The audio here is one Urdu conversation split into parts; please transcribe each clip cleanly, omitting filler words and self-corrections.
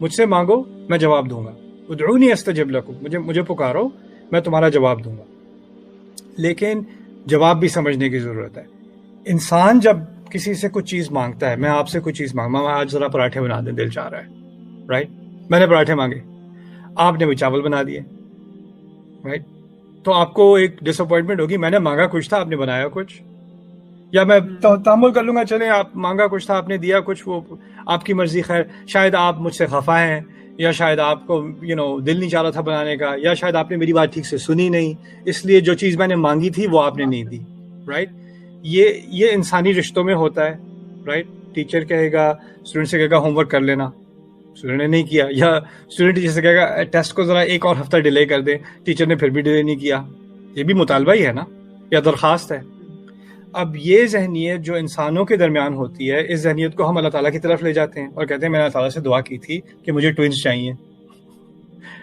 مجھ سے مانگو میں جواب دوں گا، ادعونی استجب لکم، مجھے پکارو میں تمہارا جواب دوں گا۔ لیکن جواب بھی سمجھنے کی ضرورت ہے۔ انسان جب کسی سے کچھ چیز مانگتا ہے، میں آپ سے کچھ چیز مانگا، میں آج ذرا پراٹھے بنا دیں، دل چاہ رہا ہے، رائٹ؟ میں نے پراٹھے مانگے، آپ نے بھی چاول بنا دیے، رائٹ؟ تو آپ کو ایک ڈس اپوائنٹمنٹ ہوگی، میں نے مانگا کچھ تھا، آپ نے بنایا کچھ۔ یا میں تحمل کر لوں گا، چلیں آپ مانگا کچھ تھا، آپ نے دیا کچھ، وہ آپ کی مرضی، خیر شاید آپ مجھ سے خفا ہیں، یا شاید آپ کو دل نہیں چاہ رہا تھا بنانے کا، یا شاید آپ نے میری بات ٹھیک سے سنی نہیں، اس لیے جو چیز میں نے مانگی تھی وہ آپ نے نہیں دی، رائٹ؟ یہ انسانی رشتوں میں ہوتا ہے، رائٹ؟ ٹیچر کہے گا اسٹوڈنٹ سے، کہے گا ہوم ورک کر لینا، اسٹوڈنٹ نے نہیں کیا، یا اسٹوڈنٹ ٹیچر سے کہے گا ٹیسٹ کو ذرا ایک اور ہفتہ ڈیلے کر دیں، ٹیچر نے پھر بھی ڈیلے نہیں کیا، یہ بھی مطالبہ ہی ہے نا، یا درخواست ہے۔ اب یہ ذہنیت جو انسانوں کے درمیان ہوتی ہے، اس ذہنیت کو ہم اللہ تعالیٰ کی طرف لے جاتے ہیں اور کہتے ہیں میں نے اللہ تعالیٰ سے دعا کی تھی کہ مجھے ٹوئنس چاہیے،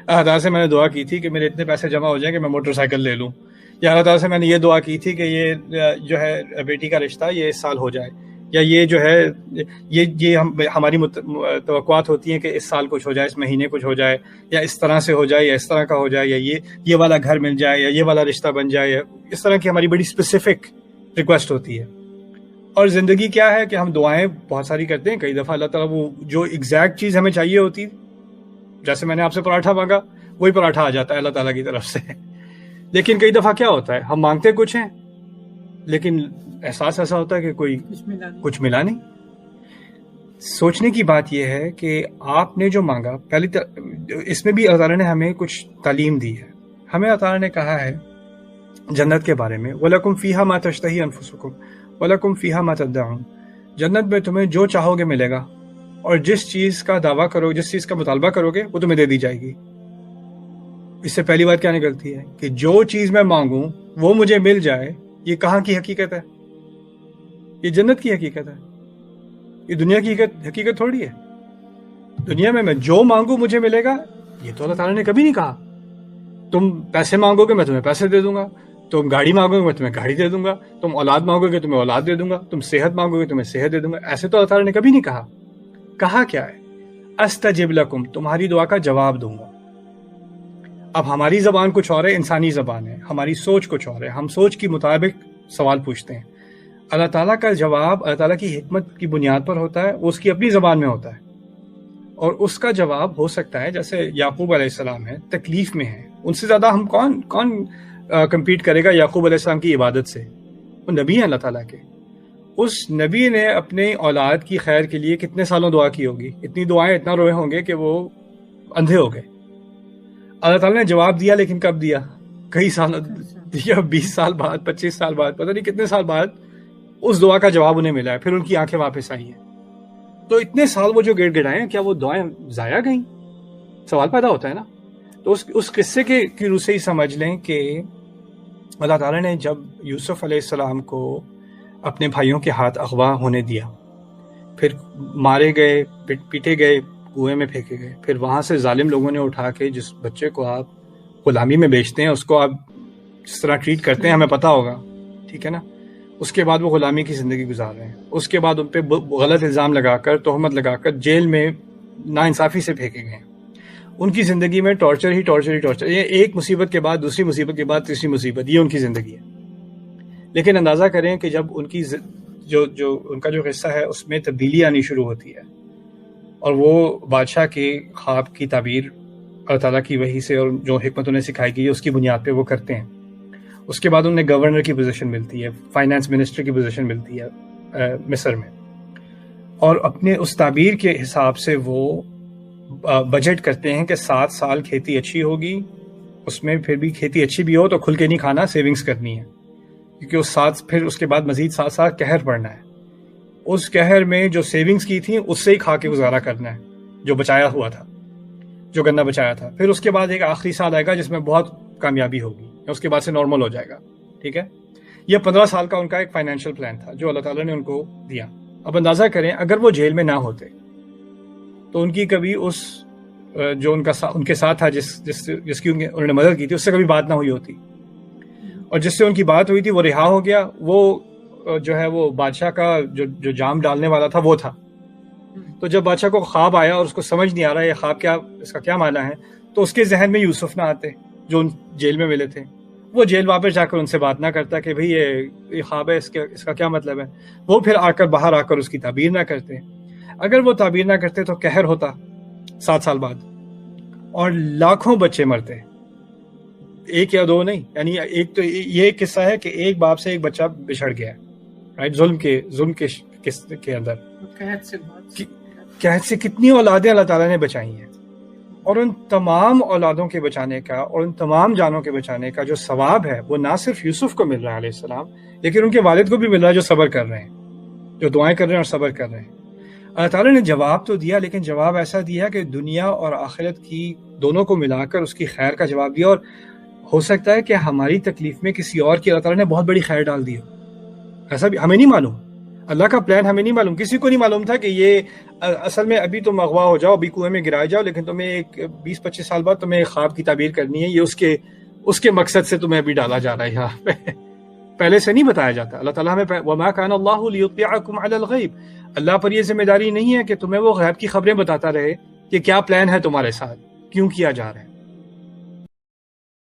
اللہ تعالیٰ سے میں نے دعا کی تھی کہ میرے اتنے پیسے جمع ہو جائیں کہ میں موٹر سائیکل لے لوں، یا اللہ تعالیٰ سے میں نے یہ دعا کی تھی کہ یہ جو ہے بیٹی کا رشتہ یہ اس سال ہو جائے، یا یہ جو ہے یہ ہماری توقعات ہوتی ہیں کہ اس سال کچھ ہو جائے، اس مہینے کچھ ہو جائے، یا اس طرح سے ہو جائے، یا اس طرح کا ہو جائے، یا یہ والا گھر مل جائے، یا یہ والا رشتہ بن جائے، یا اس طرح کی ہماری بڑی اسپیسیفک ریکویسٹ ہوتی ہے۔ اور زندگی کیا ہے کہ ہم دعائیں بہت ساری کرتے ہیں، کئی دفعہ اللہ تعالیٰ وہ جو ایگزیکٹ چیز ہمیں چاہیے ہوتی، جیسے میں نے آپ سے پراٹھا مانگا، وہی پراٹھا آ جاتا ہے اللہ تعالیٰ کی طرف سے۔ لیکن کئی دفعہ کیا ہوتا ہے، ہم مانگتے کچھ ہیں لیکن احساس ایسا ہوتا ہے کہ کوئی کچھ ملا نہیں۔ سوچنے کی بات یہ ہے کہ آپ نے جو مانگا، پہلی اس میں بھی اللہ تعالیٰ نے ہمیں کچھ تعلیم دی ہے۔ ہمیں اللہ تعالیٰ نے کہا ہے جنت کے بارے میں، وَلَكُمْ فِيهَا مَا تَشْتَهِي أَنفُسُكُمْ وَلَكُمْ فِيهَا مَا تَدَّعُونَ۔ جنت میں تمہیں جو چاہو گے ملے گا، اور جس چیز کا دعویٰ کرو، جس چیز کا مطالبہ کرو گے وہ تمہیں دے دی جائے گی۔ اس سے پہلی بات کیا نکلتی ہے کہ جو چیز میں مانگوں وہ مجھے مل جائے، یہ کہاں کی حقیقت ہے؟ یہ جنت کی حقیقت ہے، یہ دنیا کی حقیقت تھوڑی ہے۔ دنیا میں جو مانگوں مجھے ملے گا، یہ تو اللہ تعالیٰ نے کبھی نہیں کہا۔ تم پیسے مانگو گے میں تمہیں پیسے دے دوں گا، تم گاڑی مانگو گے میں تمہیں گاڑی دے دوں گا، تم اولاد مانگو گے تمہیں اولاد دے دوں گا، تم صحت مانگو گے تمہیں صحت دے دوں گا۔ ایسے تو اللہ تعالیٰ نے کبھی نہیں کہا۔ کہا کیا ہے؟ استجب لکم، تمہاری دعا کا جواب دوں گا۔ اب ہماری زبان کچھ اور ہے، انسانی زبان ہے، ہماری سوچ کچھ اور ہے، ہم سوچ کے مطابق سوال پوچھتے ہیں۔ اللہ تعالیٰ کا جواب اللہ تعالیٰ کی حکمت کی بنیاد پر ہوتا ہے، وہ اس کی اپنی زبان میں ہوتا ہے، اور اس کا جواب ہو سکتا ہے جیسے یعقوب علیہ السلام ہے، تکلیف میں ہے، ان سے زیادہ ہم کون کمپیٹ کرے گا یعقوب علیہ السلام کی عبادت سے؟ وہ نبی ہیں اللہ تعالیٰ کے۔ اس نبی نے اپنے اولاد کی خیر کے لیے کتنے سالوں دعا کی ہوگی، اتنی دعائیں، اتنا روئے ہوں گے کہ وہ اندھے ہو گئے۔ اللہ تعالیٰ نے جواب دیا، لیکن کب دیا؟ کئی سال دیا، 20 سال بعد، 25 سال بعد، پتہ نہیں کتنے سال بعد اس دعا کا جواب انہیں ملا ہے، پھر ان کی آنکھیں واپس آئی ہیں۔ تو اتنے سال وہ جو گڑ گڑائے ہیں، کیا وہ دعائیں ضائع گئیں؟ سوال پیدا ہوتا ہے نا۔ تو اس قصے کی روح سے ہی سمجھ لیں کہ اللہ تعالیٰ نے جب یوسف علیہ السلام کو اپنے بھائیوں کے ہاتھ اغوا ہونے دیا، پھر مارے گئے، پیٹے گئے، کنویں میں پھینکے گئے، پھر وہاں سے ظالم لوگوں نے اٹھا کے، جس بچے کو آپ غلامی میں بیچتے ہیں اس کو آپ جس طرح ٹریٹ کرتے ہیں ہمیں پتہ ہوگا، ٹھیک ہے نا، اس کے بعد وہ غلامی کی زندگی گزار رہے ہیں، اس کے بعد ان پہ غلط الزام لگا کر، تہمت لگا کر جیل میں ناانصافی سے پھینکے گئے ہیں۔ ان کی زندگی میں ٹارچر ہی ٹارچر ہی ٹارچر، یہ ایک مصیبت کے بعد دوسری مصیبت کے بعد تیسری مصیبت، یہ ان کی زندگی ہے۔ لیکن اندازہ کریں کہ جب ان کی جو ان کا جو قصہ ہے اس میں تبدیلی آنی شروع ہوتی ہے، اور وہ بادشاہ کے خواب کی تعبیر اللہ تعالیٰ کی وحی سے اور جو حکمت انہیں سکھائی گئی ہے اس کی بنیاد پہ وہ کرتے ہیں۔ اس کے بعد انہیں گورنر کی پوزیشن ملتی ہے، فائنانس منسٹر کی پوزیشن ملتی ہے مصر میں، اور اپنے اس تعبیر کے حساب سے وہ بجٹ کرتے ہیں کہ 7 سال کھیتی اچھی ہوگی، اس میں پھر بھی کھیتی اچھی بھی ہو تو کھل کے نہیں کھانا، سیونگز کرنی ہے، کیونکہ پھر اس کے بعد مزید 7 سال قہر پڑنا ہے۔ اس قہر میں جو سیونگز کی تھیں اس سے ہی کھا کے گزارا کرنا ہے، جو بچایا ہوا تھا، جو گنا بچایا تھا۔ پھر اس کے بعد ایک آخری سال آئے گا جس میں بہت کامیابی ہوگی، اس کے بعد سے نارمل ہو جائے گا، ٹھیک ہے۔ یہ 15 سال کا ان کا ایک فائنینشیل پلان تھا جو اللہ تعالیٰ نے ان کو دیا۔ اب اندازہ کریں اگر وہ جیل میں نہ ہوتے تو ان کی کبھی اس جو ان کے ساتھ تھا جس کی انہوں نے مدد کی تھی اس سے کبھی بات نہ ہوئی ہوتی، اور جس سے ان کی بات ہوئی تھی وہ رہا ہو گیا، وہ جو ہے وہ بادشاہ کا جو جام ڈالنے والا تھا وہ تھا، تو جب بادشاہ کو خواب آیا اور اس کو سمجھ نہیں آ رہا یہ خواب کیا، اس کا کیا معنی ہے، تو اس کے ذہن میں یوسف نہ آتے جو ان جیل میں ملے تھے. وہ جیل واپس جا کر ان سے بات نہ کرتا کہ بھئی یہ خواب ہے، اس کا کیا مطلب ہے. وہ پھر باہر آ کر اس کی تعبیر نہ کرتے. اگر وہ تعبیر نہ کرتے تو قہر ہوتا 7 سال بعد، اور لاکھوں بچے مرتے، ایک یا دو نہیں. یعنی ایک تو یہ قصہ ہے کہ ایک باپ سے ایک بچہ بچھڑ گیا، رائٹ، ظلم کے اندر. قحط سے کتنی اولادیں اللہ تعالیٰ نے بچائی ہیں، اور ان تمام اولادوں کے بچانے کا اور ان تمام جانوں کے بچانے کا جو ثواب ہے وہ نہ صرف یوسف کو مل رہا ہے علیہ السلام، لیکن ان کے والد کو بھی مل رہا ہے جو صبر کر رہے ہیں، جو دعائیں کر رہے ہیں اور صبر کر رہے ہیں. اللہ تعالیٰ نے جواب تو دیا، لیکن جواب ایسا دیا کہ دنیا اور آخرت کی دونوں کو ملا کر اس کی خیر کا جواب دیا. اور ہو سکتا ہے کہ ہماری تکلیف میں کسی اور کی اللہ تعالیٰ نے بہت بڑی خیر ڈال دی ہو. ایسا بھی ہمیں نہیں معلوم، اللہ کا پلان ہمیں نہیں معلوم. کسی کو نہیں معلوم تھا کہ یہ اصل میں ابھی تم اغوا ہو جاؤ، ابھی کنویں میں گرائے جاؤ، لیکن تمہیں ایک 20-25 سال بعد تمہیں خواب کی تعبیر کرنی ہے. یہ اس کے مقصد سے تمہیں ابھی ڈالا جا رہا ہے یہاں پہ. پہلے سے نہیں بتایا جاتا. اللہ تعالیٰ ہمیں وَمَا كَانَ اللَّهُ لِيُطْلِعَكُمْ عَلَى الْغَيْبِ، اللہ پر یہ ذمہ داری نہیں ہے کہ تمہیں وہ غیب کی خبریں بتاتا رہے کہ کیا پلان ہے تمہارے ساتھ، کیوں کیا جا رہا ہے.